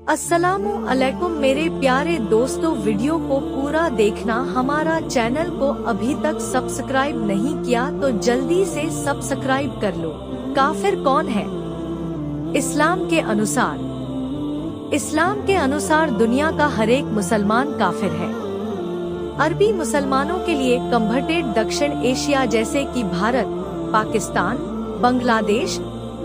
अस्सलामु अलैकुम मेरे प्यारे दोस्तों, वीडियो को पूरा देखना। हमारा चैनल को अभी तक सब्सक्राइब नहीं किया तो जल्दी से सब्सक्राइब कर लो। काफिर कौन है? इस्लाम के अनुसार दुनिया का हर एक मुसलमान काफिर है। अरबी मुसलमानों के लिए कन्वर्टेड दक्षिण एशिया जैसे कि भारत, पाकिस्तान, बांग्लादेश,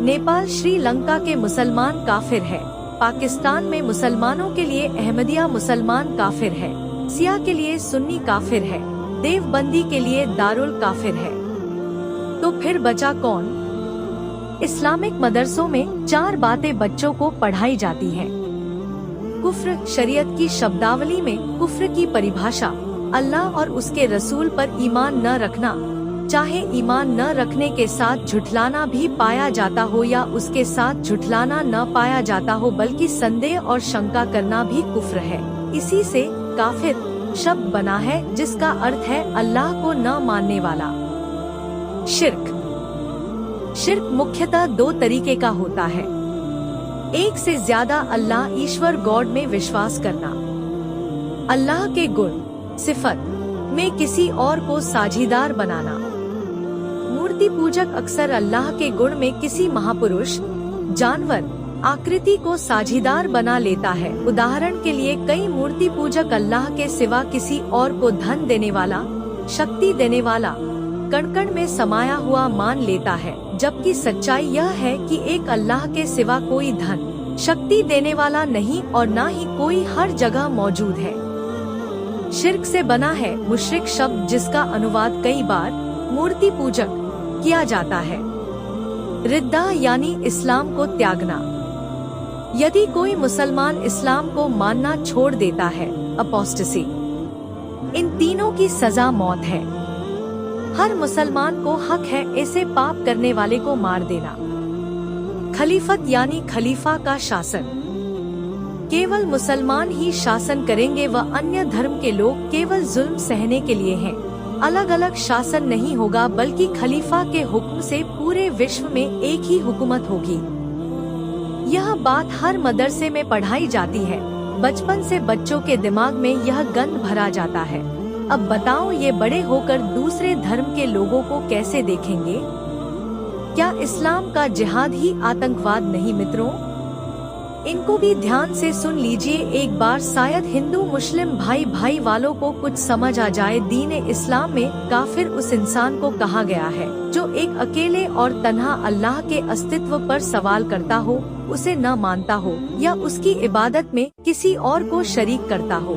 नेपाल, श्रीलंका के मुसलमान काफिर है। पाकिस्तान में मुसलमानों के लिए अहमदिया मुसलमान काफिर है, सिया के लिए सुन्नी काफिर है, देवबंदी के लिए दारुल काफिर है। तो फिर बचा कौन? इस्लामिक मदरसों में 4 बातें बच्चों को पढ़ाई जाती हैं। कुफ्र, शरीयत की शब्दावली में कुफ्र की परिभाषा अल्लाह और उसके रसूल पर ईमान न रखना, चाहे ईमान न रखने के साथ झुठलाना भी पाया जाता हो या उसके साथ झुठलाना न पाया जाता हो, बल्कि संदेह और शंका करना भी कुफ्र है। इसी से काफिर शब्द बना है, जिसका अर्थ है अल्लाह को न मानने वाला। शिर्क मुख्यतः 2 तरीके का होता है। एक से ज्यादा अल्लाह ईश्वर गॉड में विश्वास करना, अल्लाह के गुण सिफत में किसी और को साझीदार बनाना। मूर्ति पूजक अक्सर अल्लाह के गुण में किसी महापुरुष, जानवर, आकृति को साझीदार बना लेता है। उदाहरण के लिए कई मूर्ति पूजक अल्लाह के सिवा किसी और को धन देने वाला, शक्ति देने वाला, कण कण में समाया हुआ मान लेता है, जबकि सच्चाई यह है कि एक अल्लाह के सिवा कोई धन, शक्ति देने वाला नहीं और न ही कोई हर जगह मौजूद है। शिर्क से बना है मुशरिक शब्द, जिसका अनुवाद कई बार मूर्ति पूजक किया जाता है। रिद्दा यानी इस्लाम को त्यागना। यदि कोई मुसलमान इस्लाम को मानना छोड़ देता है, अपोस्टेसी, इन तीनों की सजा मौत है। हर मुसलमान को हक है ऐसे पाप करने वाले को मार देना। खलीफत यानी खलीफा का शासन। केवल मुसलमान ही शासन करेंगे व अन्य धर्म के लोग केवल जुल्म सहने के लिए हैं। अलग अलग शासन नहीं होगा, बल्कि खलीफा के हुक्म से पूरे विश्व में एक ही हुकूमत होगी। यह बात हर मदरसे में पढ़ाई जाती है। बचपन से बच्चों के दिमाग में यह गंध भरा जाता है। अब बताओ, ये बड़े होकर दूसरे धर्म के लोगों को कैसे देखेंगे? क्या इस्लाम का जिहाद ही आतंकवाद नहीं मित्रों? इनको भी ध्यान से सुन लीजिए एक बार, शायद हिंदू मुस्लिम भाई भाई वालों को कुछ समझ आ जाए। दीन इस्लाम में काफिर उस इंसान को कहा गया है जो एक अकेले और तन्हा अल्लाह के अस्तित्व पर सवाल करता हो, उसे न मानता हो या उसकी इबादत में किसी और को शरीक करता हो।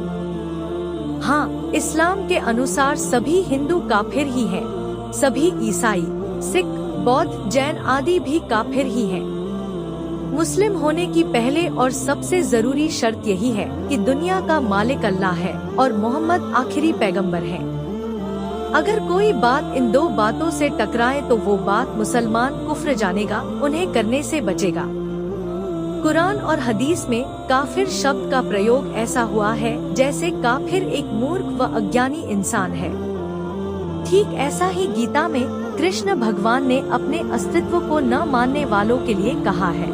हाँ, इस्लाम के अनुसार सभी हिंदू काफिर ही हैं। सभी ईसाई, सिख, बौद्ध, जैन आदि भी काफिर ही हैं। मुस्लिम होने की पहले और सबसे जरूरी शर्त यही है कि दुनिया का मालिक अल्लाह है और मोहम्मद आखिरी पैगंबर है। अगर कोई बात इन 2 बातों से टकराए तो वो बात मुसलमान कुफ्र जानेगा, उन्हें करने से बचेगा। कुरान और हदीस में काफिर शब्द का प्रयोग ऐसा हुआ है जैसे काफिर एक मूर्ख व अज्ञानी इंसान है। ठीक ऐसा ही गीता में कृष्ण भगवान ने अपने अस्तित्व को न मानने वालों के लिए कहा है।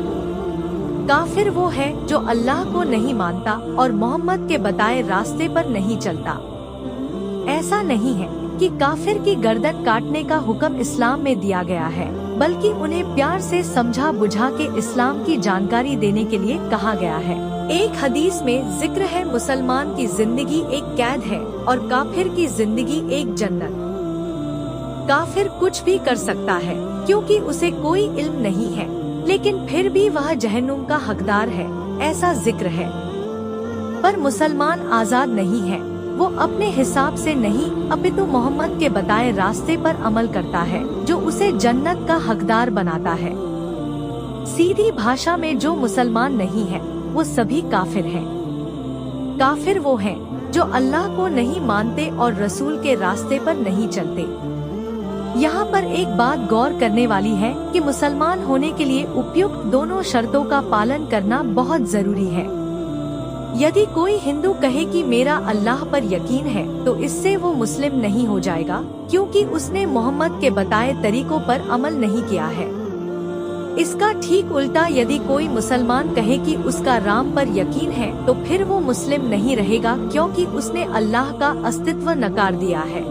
काफिर वो है जो अल्लाह को नहीं मानता और मोहम्मद के बताए रास्ते पर नहीं चलता। ऐसा नहीं है कि काफिर की गर्दन काटने का हुक्म इस्लाम में दिया गया है, बल्कि उन्हें प्यार से समझा बुझा के इस्लाम की जानकारी देने के लिए कहा गया है। एक हदीस में जिक्र है, मुसलमान की जिंदगी एक कैद है और काफिर की जिंदगी एक जन्नत। काफिर कुछ भी कर सकता है क्योंकि उसे कोई इल्म नहीं है, लेकिन फिर भी वह जहन्नुम का हकदार है, ऐसा जिक्र है। पर मुसलमान आजाद नहीं है। वो अपने हिसाब से नहीं, अपितु मोहम्मद के बताए रास्ते पर अमल करता है जो उसे जन्नत का हकदार बनाता है। सीधी भाषा में जो मुसलमान नहीं है वो सभी काफिर हैं। काफिर वो हैं जो अल्लाह को नहीं मानते और रसूल के रास्ते पर नहीं चलते। यहाँ पर एक बात गौर करने वाली है कि मुसलमान होने के लिए उपयुक्त दोनों शर्तों का पालन करना बहुत जरूरी है। यदि कोई हिंदू कहे कि मेरा अल्लाह पर यकीन है, तो इससे वो मुस्लिम नहीं हो जाएगा, क्योंकि उसने मोहम्मद के बताए तरीकों पर अमल नहीं किया है। इसका ठीक उल्टा यदि कोई मुसलमान कहे कि उसका राम पर यकीन है तो फिर वो मुस्लिम नहीं रहेगा, क्योंकि उसने अल्लाह का अस्तित्व नकार दिया है।